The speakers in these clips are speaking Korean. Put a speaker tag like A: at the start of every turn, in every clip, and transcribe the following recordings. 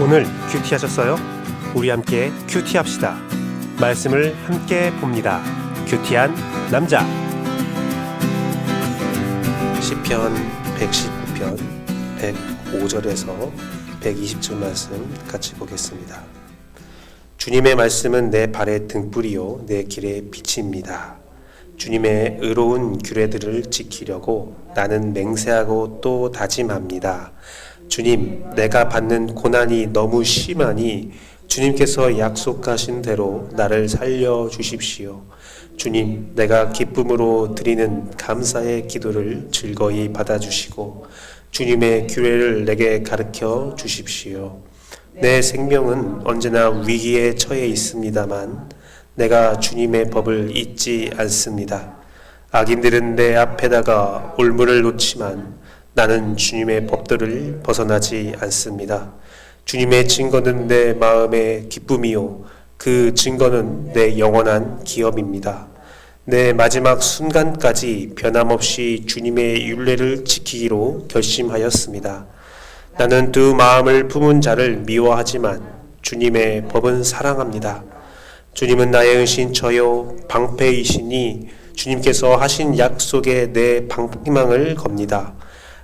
A: 오늘 큐티하셨어요? 우리 함께 큐티합시다. 말씀을 함께 봅니다. 큐티한 남자. 시편 119편 105절에서 120절 말씀 같이 보겠습니다. 주님의 말씀은 내 발의 등불이요 내 길의 빛입니다. 주님의 의로운 규례들을 지키려고 나는 맹세하고 또 다짐합니다. 주님, 내가 받는 고난이 너무 심하니 주님께서 약속하신 대로 나를 살려주십시오. 주님, 내가 기쁨으로 드리는 감사의 기도를 즐거이 받아주시고 주님의 규례를 내게 가르쳐 주십시오. 내 생명은 언제나 위기에 처해 있습니다만 내가 주님의 법을 잊지 않습니다. 악인들은 내 앞에다가 올무를 놓지만 나는 주님의 법들을 벗어나지 않습니다. 주님의 증거는 내 마음의 기쁨이요 그 증거는 내 영원한 기업입니다. 내 마지막 순간까지 변함없이 주님의 율례를 지키기로 결심하였습니다. 나는 두 마음을 품은 자를 미워하지만 주님의 법은 사랑합니다. 주님은 나의 은신처요 방패이시니 주님께서 하신 약속에 내 방희망을 겁니다.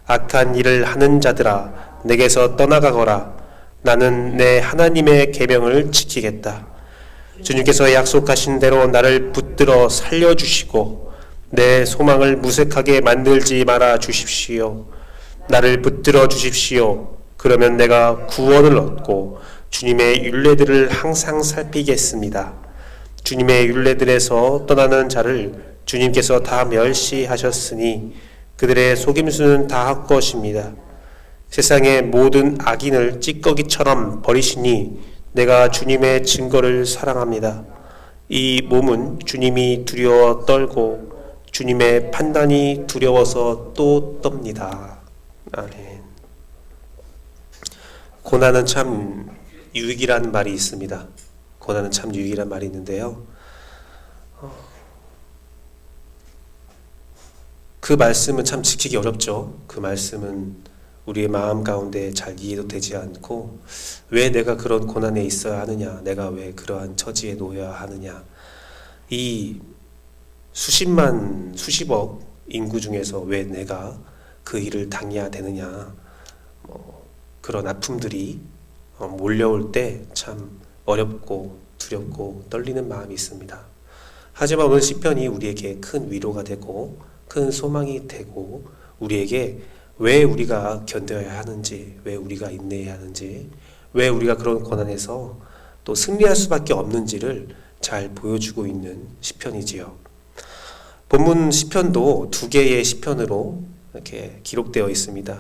A: 악한 일을 하는 자들아 내게서 떠나가거라. 나는 내 하나님의 계명을 지키겠다. 주님께서 약속하신 대로 나를 붙들어 살려주시고 내 소망을 무색하게 만들지 말아 주십시오. 나를 붙들어 주십시오. 그러면 내가 구원을 얻고 주님의 율례들을 항상 살피겠습니다. 주님의 율례들에서 떠나는 자를 주님께서 다 멸시하셨으니 그들의 속임수는 다 헛것입니다. 세상의 모든 악인을 찌꺼기처럼 버리시니 내가 주님의 증거를 사랑합니다. 이 몸은 주님이 두려워 떨고 주님의 판단이 두려워서 또 떱니다. 아멘. 고난은 참 유익이라는 말이 있습니다. 고난은 참 유익이라는 말이 있는데요. 그 말씀은 참 지키기 어렵죠. 그 말씀은 우리의 마음 가운데 잘 이해도 되지 않고 왜 내가 그런 고난에 있어야 하느냐, 내가 왜 그러한 처지에 놓여야 하느냐, 이 수십만 수십억 인구 중에서 왜 내가 그 일을 당해야 되느냐, 그런 아픔들이 몰려올 때 참 어렵고 두렵고 떨리는 마음이 있습니다. 하지만 오늘 시편이 우리에게 큰 위로가 되고 큰 소망이 되고 우리에게 왜 우리가 견뎌야 하는지, 왜 우리가 인내해야 하는지, 왜 우리가 그런 고난에서 또 승리할 수밖에 없는지를 잘 보여주고 있는 시편이지요. 본문 시편도 두 개의 시편으로 이렇게 기록되어 있습니다.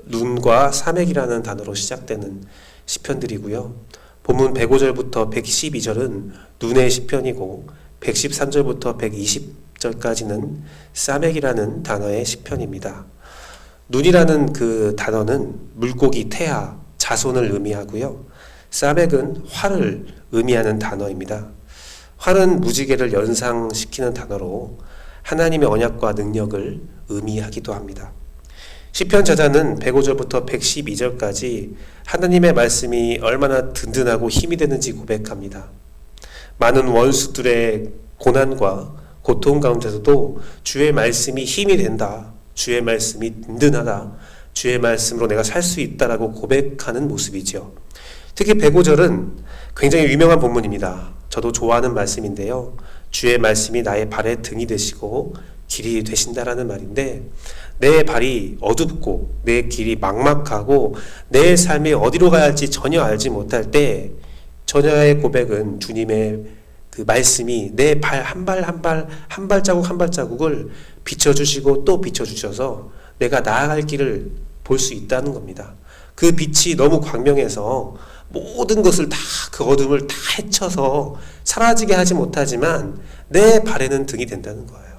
A: 눈과 사맥이라는 단어로 시작되는 시편들이고요. 본문 105절부터 112절은 눈의 시편이고 113절부터 120절까지는 사맥이라는 단어의 시편입니다. 눈이라는 그 단어는 물고기 태아, 자손을 의미하고요. 사맥은 활을 의미하는 단어입니다. 활은 무지개를 연상시키는 단어로 하나님의 언약과 능력을 의미하기도 합니다. 시편 저자는 105절부터 112절까지 하나님의 말씀이 얼마나 든든하고 힘이 되는지 고백합니다. 많은 원수들의 고난과 고통 가운데서도 주의 말씀이 힘이 된다. 주의 말씀이 든든하다. 주의 말씀으로 내가 살 수 있다라고 고백하는 모습이죠. 특히 105절은 굉장히 유명한 본문입니다. 저도 좋아하는 말씀인데요. 주의 말씀이 나의 발의 등이 되시고 길이 되신다라는 말인데 내 발이 어둡고 내 길이 막막하고 내 삶이 어디로 가야 할지 전혀 알지 못할 때 저자의 고백은 주님의 그 말씀이 내 발 한 발 한 발 한 발자국 한 발자국을 비춰주시고 또 비춰주셔서 내가 나아갈 길을 볼 수 있다는 겁니다. 그 빛이 너무 광명해서 모든 것을 다 그 어둠을 다 헤쳐서 사라지게 하지 못하지만 내 발에는 등이 된다는 거예요.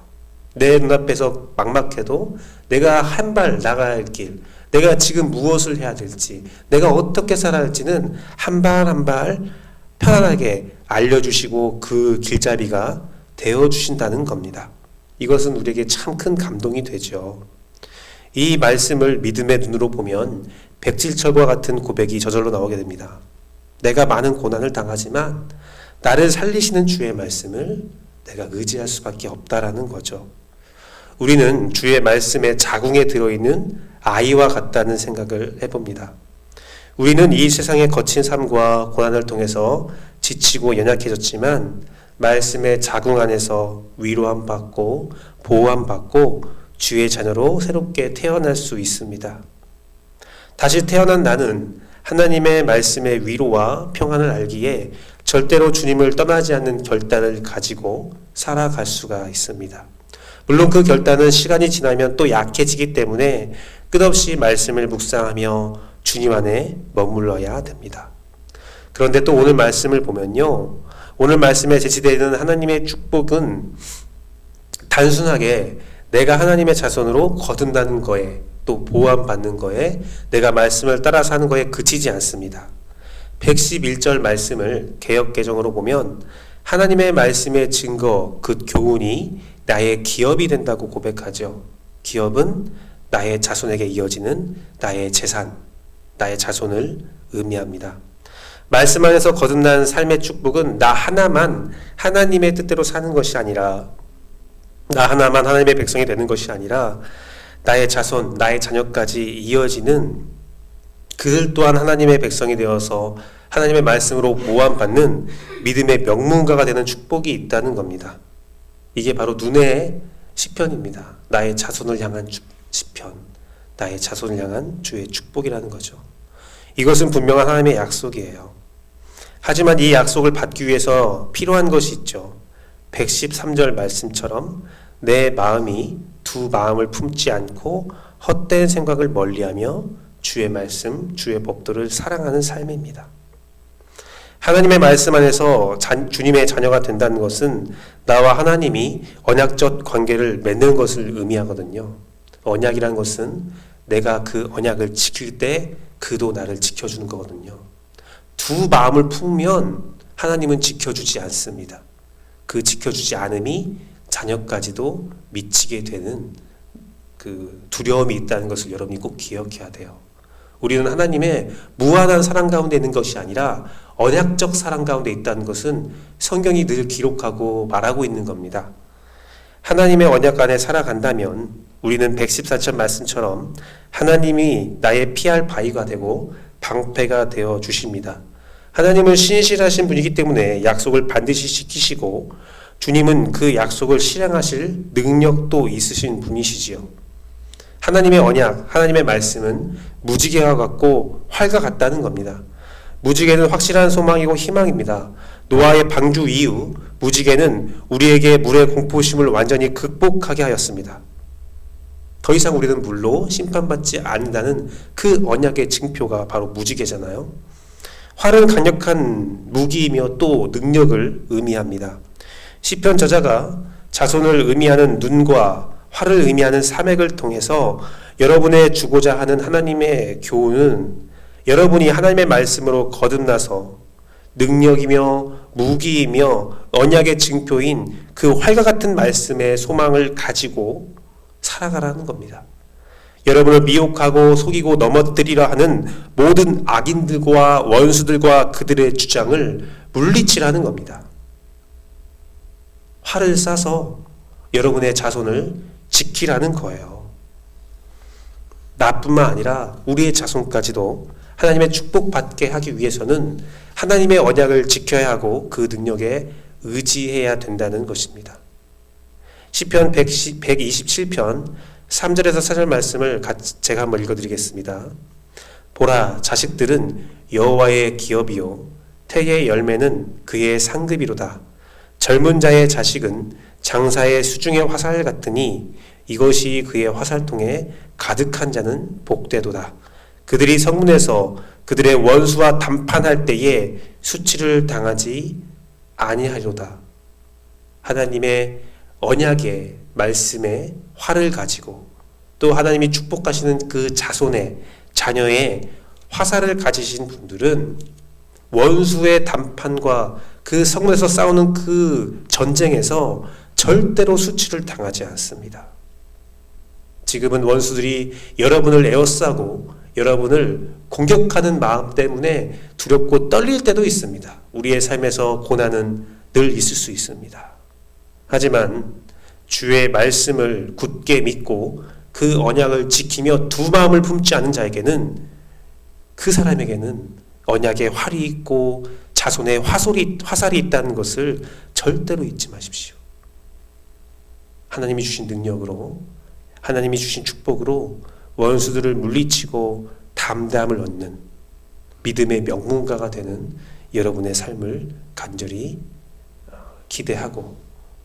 A: 내 눈앞에서 막막해도 내가 한 발 나가야 할 길, 내가 지금 무엇을 해야 될지, 내가 어떻게 살아야 할지는 한 발 한 발 편안하게 알려주시고 그 길잡이가 되어주신다는 겁니다. 이것은 우리에게 참 큰 감동이 되죠. 이 말씀을 믿음의 눈으로 보면 백질철과 같은 고백이 저절로 나오게 됩니다. 내가 많은 고난을 당하지만 나를 살리시는 주의 말씀을 내가 의지할 수밖에 없다라는 거죠. 우리는 주의 말씀의 자궁에 들어있는 아이와 같다는 생각을 해봅니다. 우리는 이 세상의 거친 삶과 고난을 통해서 지치고 연약해졌지만 말씀의 자궁 안에서 위로함 받고 보호함 받고 주의 자녀로 새롭게 태어날 수 있습니다. 다시 태어난 나는 하나님의 말씀의 위로와 평안을 알기에 절대로 주님을 떠나지 않는 결단을 가지고 살아갈 수가 있습니다. 물론 그 결단은 시간이 지나면 또 약해지기 때문에 끝없이 말씀을 묵상하며 주님 안에 머물러야 됩니다. 그런데 또 오늘 말씀을 보면요, 오늘 말씀에 제시되는 하나님의 축복은 단순하게 내가 하나님의 자손으로 거듭나는 거에, 또 보호받는 거에, 내가 말씀을 따라 사는 거에 그치지 않습니다. 111절 말씀을 개역개정으로 보면 하나님의 말씀의 증거, 그 교훈이 나의 기업이 된다고 고백하죠. 기업은 나의 자손에게 이어지는 나의 재산, 나의 자손을 의미합니다. 말씀 안에서 거듭난 삶의 축복은 나 하나만 하나님의 뜻대로 사는 것이 아니라, 나 하나만 하나님의 백성이 되는 것이 아니라 나의 자손, 나의 자녀까지 이어지는, 그들 또한 하나님의 백성이 되어서 하나님의 말씀으로 모함받는 믿음의 명문가가 되는 축복이 있다는 겁니다. 이게 바로 눈의 시편입니다. 나의 자손을 향한 시편, 나의 자손을 향한 주의 축복이라는 거죠. 이것은 분명한 하나님의 약속이에요. 하지만 이 약속을 받기 위해서 필요한 것이 있죠. 113절 말씀처럼 내 마음이 두 마음을 품지 않고 헛된 생각을 멀리하며 주의 말씀, 주의 법도를 사랑하는 삶입니다. 하나님의 말씀 안에서 주님의 자녀가 된다는 것은 나와 하나님이 언약적 관계를 맺는 것을 의미하거든요. 언약이란 것은 내가 그 언약을 지킬 때 그도 나를 지켜주는 거거든요. 두 마음을 품으면 하나님은 지켜주지 않습니다. 그 지켜주지 않음이 자녀까지도 미치게 되는 그 두려움이 있다는 것을 여러분이 꼭 기억해야 돼요. 우리는 하나님의 무한한 사랑 가운데 있는 것이 아니라 언약적 사랑 가운데 있다는 것은 성경이 늘 기록하고 말하고 있는 겁니다. 하나님의 언약 안에 살아간다면 우리는 114절 말씀처럼 하나님이 나의 피할 바위가 되고 방패가 되어 주십니다. 하나님은 신실하신 분이기 때문에 약속을 반드시 지키시고 주님은 그 약속을 실행하실 능력도 있으신 분이시지요. 하나님의 언약, 하나님의 말씀은 무지개와 같고 활과 같다는 겁니다. 무지개는 확실한 소망이고 희망입니다. 노아의 방주 이후 무지개는 우리에게 물의 공포심을 완전히 극복하게 하였습니다. 더 이상 우리는 물로 심판받지 않는다는 그 언약의 증표가 바로 무지개잖아요. 활은 강력한 무기이며 또 능력을 의미합니다. 시편 저자가 자손을 의미하는 눈과 활을 의미하는 사맥을 통해서 여러분의 주고자 하는 하나님의 교훈은 여러분이 하나님의 말씀으로 거듭나서 능력이며 무기이며 언약의 증표인 그 활과 같은 말씀의 소망을 가지고 살아가라는 겁니다. 여러분을 미혹하고 속이고 넘어뜨리려 하는 모든 악인들과 원수들과 그들의 주장을 물리치라는 겁니다. 활을 쏴서 여러분의 자손을 지키라는 거예요. 나뿐만 아니라 우리의 자손까지도 하나님의 축복받게 하기 위해서는 하나님의 언약을 지켜야 하고 그 능력에 의지해야 된다는 것입니다. 시편 127편 3절에서 4절 말씀을 제가 한번 읽어드리겠습니다. 보라, 자식들은 여호와의 기업이요 태의 열매는 그의 상급이로다. 젊은 자의 자식은 장사의 수중의 화살 같으니 이것이 그의 화살통에 가득한 자는 복되도다. 그들이 성문에서 그들의 원수와 담판할 때에 수치를 당하지 아니하리로다. 하나님의 언약의 말씀의 활을 가지고 또 하나님이 축복하시는 그 자손의 자녀의 화살을 가지신 분들은 원수의 담판과 그 성문에서 싸우는 그 전쟁에서 절대로 수치를 당하지 않습니다. 지금은 원수들이 여러분을 에워싸고 여러분을 공격하는 마음 때문에 두렵고 떨릴 때도 있습니다. 우리의 삶에서 고난은 늘 있을 수 있습니다. 하지만 주의 말씀을 굳게 믿고 그 언약을 지키며 두 마음을 품지 않은 자에게는, 그 사람에게는 언약의 활이 있고 자손의 화살이 있다는 것을 절대로 잊지 마십시오. 하나님이 주신 능력으로, 하나님이 주신 축복으로 원수들을 물리치고 담대함을 얻는 믿음의 명문가가 되는 여러분의 삶을 간절히 기대하고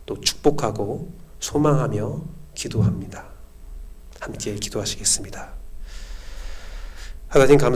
A: 또 축복하고 소망하며 기도합니다. 함께 기도하시겠습니다. 하나님 감사합니다.